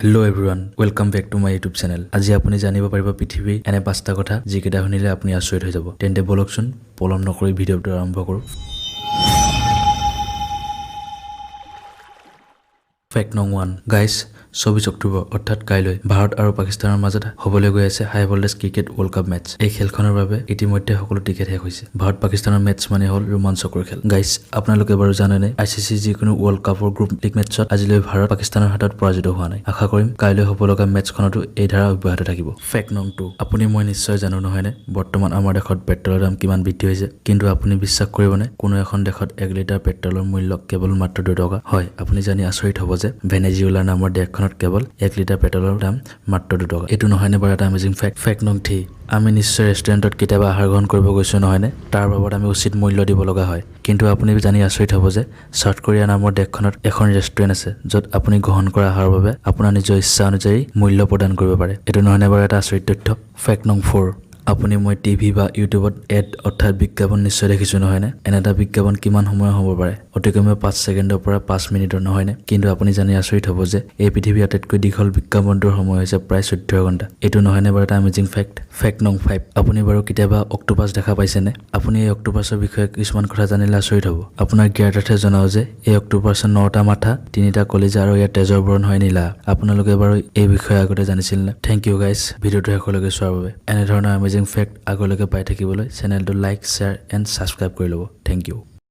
Hello everyone, welcome back to my YouTube channel. আজি আপুনি জানিব পাৰিব পৃথিৱীৰ এনে পাঁচটা কথা যিকেইটা শুনিলে আপুনি আচৰিত হৈ যাব। তেন্তে বলকচোন পলম নকৰি ভিডিঅ'টো আৰম্ভ কৰো। Fact number 1. Guys, 24 অক্টোবৰ অৰ্থাৎ কাইলৈ ভাৰত আৰু পাকিস্তানৰ মাজত হ'বলৈ গৈ আছে high voltage cricket world cup match. এই খেলখনৰ বাবে ইতিমধ্যে সকলো টিকেট শেষ হৈছে। ভাৰত পাকিস্তানৰ মেচ মানে হ'ল ৰোমাঞ্চকৰ খেল। গাইস, আপোনালোকে বাৰু জানেনে আইচিসি যিকোনো ৱৰ্ল্ড কাপৰ গ্ৰুপ লিগ মেচত আজিলৈ ভাৰত পাকিস্তানৰ হাতত পৰাজিত হোৱা নাই। আশা কৰিম কাইলৈ হ'ব লগা মেচখনতো এই ধাৰা অব্যাহত থাকিব। Fact number 2. আপুনি মই নিশ্চয় জানো নহয়নে বৰ্তমান আমাৰ দেশত পেট্ৰলৰ দাম কিমান বৃদ্ধি হৈছে, কিন্তু আপুনি বিশ্বাস কৰিবনে কোনো এখন দেশত 1 লিটাৰ পেট্ৰলৰ মূল্য কেৱল মাত্ৰ 2 টকা। হয়, আপুনি জানি আচৰিত হ'ব যে ভেনেজুৱেলা নামৰ দেশখনত কেৱল 1 লিটাৰ পেট্ৰলৰ দাম মাত্ৰ 2 টকা। এইটো নহয়নে বাৰু এটা এমেজিং ফেক্ট। Fact number 3. আমি নিশ্চয় ৰেষ্টুৰেণ্টত কেতিয়াবা আহাৰ গ্ৰহণ কৰিব গৈছোঁ নহয়নে, তাৰ বাবদ আমি উচিত মূল্য দিব লগা হয়। কিন্তু আপুনি জানি আচৰিত হ'ব যে চাউথ কোৰিয়া নামৰ দেশখনত এখন ৰেষ্টুৰেণ্ট আছে য'ত আপুনি গ্ৰহণ কৰা আহাৰৰ বাবে আপোনাৰ নিজৰ ইচ্ছা অনুযায়ী মূল্য প্ৰদান কৰিব পাৰে। এইটো নহয়নে বাৰু এটা আচৰিত তথ্য। Fact number 4. আপুনি মই টিভি বা ইউটিউবত এড অৰ্থাৎ বিজ্ঞাপন নিশ্চয় দেখিছোঁ নহয়নে। এনে এটা বিজ্ঞাপন কিমান সময় হ'ব পাৰে, অতি কমেও 5 ছেকেণ্ডৰ পৰা 5 মিনিটৰ নহয়নে। কিন্তু আপুনি জানি আচৰিত হ'ব যে এই পৃথিৱীৰ আটাইতকৈ দীঘল বিজ্ঞাপনটোৰ সময় হৈছে প্ৰায় 14 ঘণ্টা। এইটো নহয়নে বাৰু এটা এমেজিং ফেক্ট। Fact number 5. আপুনি বাৰু কেতিয়াবা অক্টোপাছ দেখা পাইছেনে? আপুনি এই অক্টোপাছৰ বিষয়ে কিছুমান কথা জানিলে আচৰিত হ'ব। আপোনাৰ জ্ঞাতাৰ্থে জনাও যে এই অক্টোপাছৰ 9টা মাথা, 3টা কলিজা আৰু ইয়াৰ তেজৰ বৰণ হয় নীলা। আপোনালোকে বাৰু এই বিষয়ে আগতে জানিছিল নে? থেংক ইউ গাইছ ভিডিঅ'টো শেষলৈকে চোৱাৰ বাবে। এনেধৰণৰ এমেজিং ফেক্ট আগলৈকে পাই থাকিবলৈ চেনেলটো লাইক, শ্বেয়াৰ এণ্ড ছাবস্ক্ৰাইব কৰি ল'ব। Thank U.